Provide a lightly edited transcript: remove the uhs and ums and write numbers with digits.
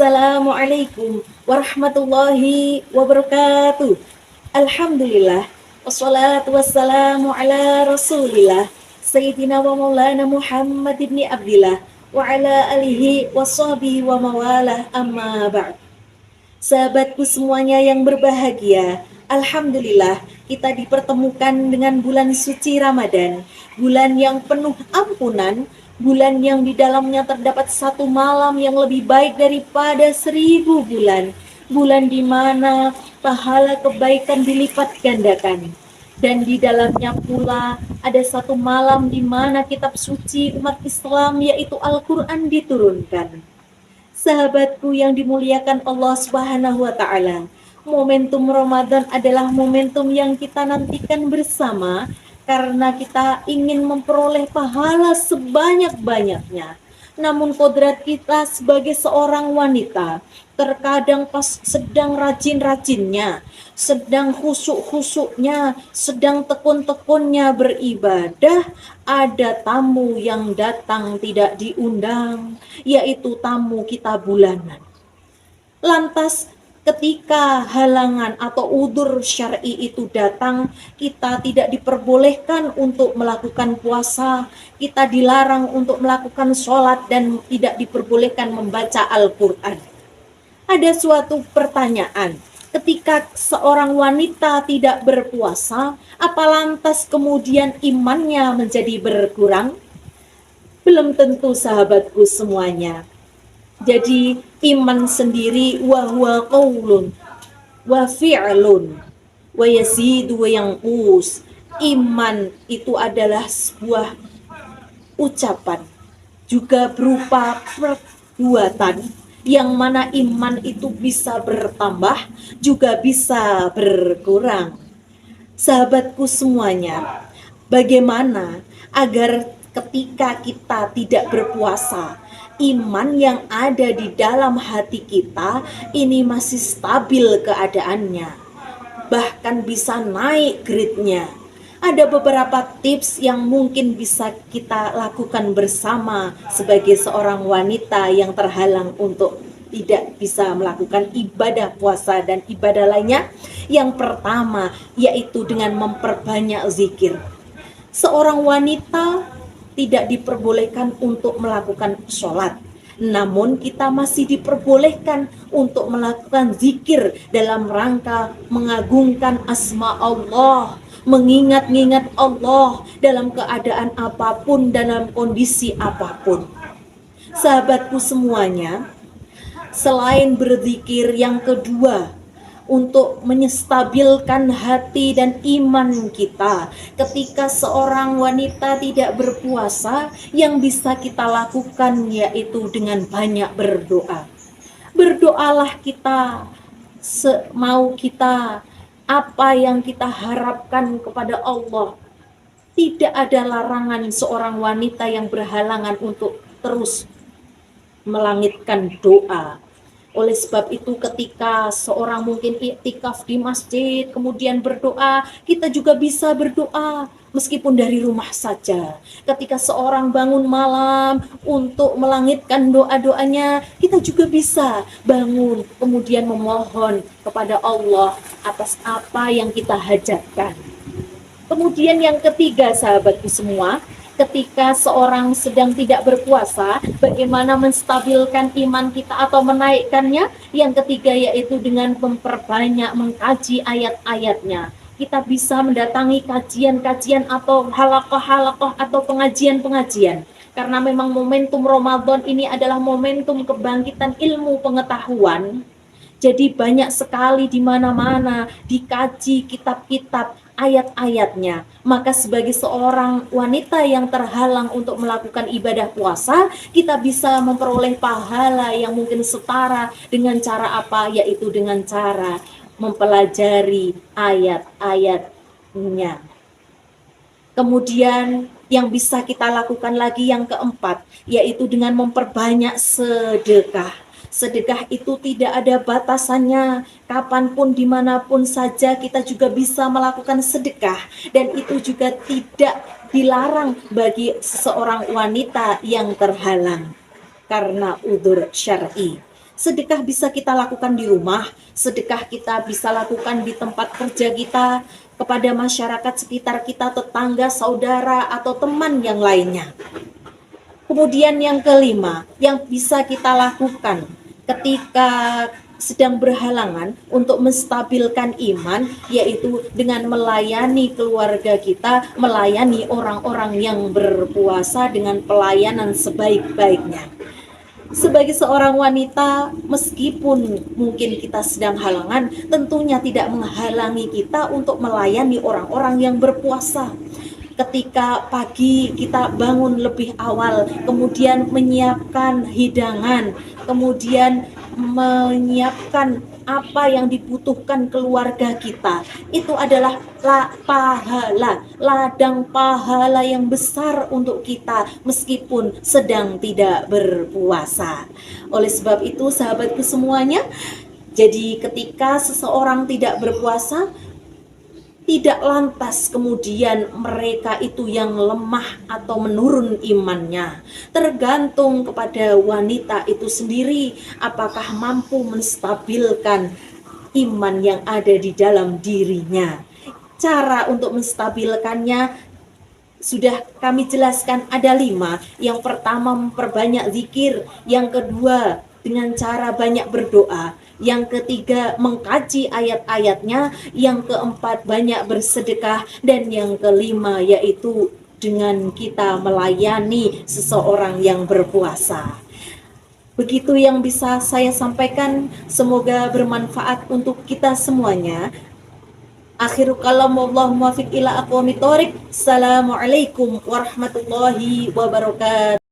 Assalamualaikum warahmatullahi wabarakatuh. Alhamdulillah. Wassalatu wassalamu ala rasulillah. Sayyidina wa maulana Muhammad ibn Abdillah. Wa ala alihi wa sahbihi wa mawalah amma ba'd. Sahabatku semuanya yang berbahagia, Alhamdulillah kita dipertemukan dengan bulan suci Ramadan, bulan yang penuh ampunan, bulan yang di dalamnya terdapat satu malam yang lebih baik daripada 1000 bulan, bulan di mana pahala kebaikan dilipat gandakan. Dan di dalamnya pula ada satu malam di mana kitab suci umat Islam yaitu Al-Quran diturunkan. Sahabatku yang dimuliakan Allah Subhanahu wa taala, momentum Ramadan adalah momentum yang kita nantikan bersama karena kita ingin memperoleh pahala sebanyak-banyaknya. Namun kodrat kita sebagai seorang wanita, terkadang pas sedang rajin-rajinnya, sedang khusuk-khusuknya, sedang tekun-tekunnya beribadah, ada tamu yang datang tidak diundang, yaitu tamu kita bulanan. Lantas ketika halangan atau udzur syar'i itu datang, kita tidak diperbolehkan untuk melakukan puasa, kita dilarang untuk melakukan sholat dan tidak diperbolehkan membaca Al-Quran. Ada suatu pertanyaan, ketika seorang wanita tidak berpuasa, apa lantas kemudian imannya menjadi berkurang? Belum tentu sahabatku semuanya. Jadi iman sendiri wa huwa qaulun wa fi'lun wa yazidu wa yanqus. Iman itu adalah sebuah ucapan, juga berupa perbuatan, yang mana iman itu bisa bertambah, juga bisa berkurang. Sahabatku semuanya, bagaimana agar ketika kita tidak berpuasa, iman yang ada di dalam hati kita ini masih stabil keadaannya, bahkan bisa naik grade-nya. Ada beberapa tips yang mungkin bisa kita lakukan bersama sebagai seorang wanita yang terhalang untuk tidak bisa melakukan ibadah puasa dan ibadah lainnya. Yang pertama yaitu dengan memperbanyak zikir. Seorang wanita tidak diperbolehkan untuk melakukan sholat, namun kita masih diperbolehkan untuk melakukan zikir dalam rangka mengagungkan asma Allah, mengingat-ingat Allah dalam keadaan apapun, dalam kondisi apapun. Sahabatku semuanya, selain berzikir, yang kedua untuk menstabilkan hati dan iman kita ketika seorang wanita tidak berpuasa, yang bisa kita lakukan yaitu dengan banyak berdoa. Berdoalah kita semau kita, apa yang kita harapkan kepada Allah. Tidak ada larangan seorang wanita yang berhalangan untuk terus melangitkan doa. Oleh sebab itu ketika seorang mungkin iktikaf di masjid kemudian berdoa, kita juga bisa berdoa meskipun dari rumah saja. Ketika seorang bangun malam untuk melangitkan doa-doanya, kita juga bisa bangun kemudian memohon kepada Allah atas apa yang kita hajatkan. Kemudian yang ketiga sahabatku semua, ketika seorang sedang tidak berpuasa, bagaimana menstabilkan iman kita atau menaikkannya? Yang ketiga yaitu dengan memperbanyak mengkaji ayat-ayatnya. Kita bisa mendatangi kajian-kajian atau halaqah-halaqah atau pengajian-pengajian. Karena memang momentum Ramadan ini adalah momentum kebangkitan ilmu pengetahuan. Jadi banyak sekali di mana-mana dikaji kitab-kitab ayat-ayatnya. Maka sebagai seorang wanita yang terhalang untuk melakukan ibadah puasa, kita bisa memperoleh pahala yang mungkin setara dengan cara apa? Yaitu dengan cara mempelajari ayat-ayatnya. Kemudian yang bisa kita lakukan lagi yang keempat, yaitu dengan memperbanyak sedekah. Sedekah itu tidak ada batasannya, kapanpun dimanapun saja kita juga bisa melakukan sedekah, dan itu juga tidak dilarang bagi seorang wanita yang terhalang karena udzur syar'i. Sedekah bisa kita lakukan di rumah, sedekah kita bisa lakukan di tempat kerja kita, kepada masyarakat sekitar kita, tetangga, saudara, atau teman yang lainnya. Kemudian yang kelima, yang bisa kita lakukan ketika sedang berhalangan untuk menstabilkan iman, yaitu dengan melayani keluarga kita, melayani orang-orang yang berpuasa dengan pelayanan sebaik-baiknya. Sebagai seorang wanita, meskipun mungkin kita sedang halangan, tentunya tidak menghalangi kita untuk melayani orang-orang yang berpuasa. Ketika pagi kita bangun lebih awal, kemudian menyiapkan hidangan, kemudian menyiapkan apa yang dibutuhkan keluarga kita, itu adalah ladang pahala yang besar untuk kita meskipun sedang tidak berpuasa. Oleh sebab itu, sahabatku semuanya, jadi ketika seseorang tidak berpuasa, tidak lantas kemudian mereka itu yang lemah atau menurun imannya. Tergantung kepada wanita itu sendiri, apakah mampu menstabilkan iman yang ada di dalam dirinya. Cara untuk menstabilkannya sudah kami jelaskan, ada 5. Yang pertama, memperbanyak zikir. Yang kedua, dengan cara banyak berdoa. Yang ketiga, mengkaji ayat-ayatnya. Yang keempat, banyak bersedekah. Dan yang kelima, yaitu dengan kita melayani seseorang yang berpuasa. Begitu yang bisa saya sampaikan, semoga bermanfaat untuk kita semuanya. Akhiru kalam, wallahu muwaffiq ila aqwamit thoriq. Assalamualaikum warahmatullahi wabarakatuh.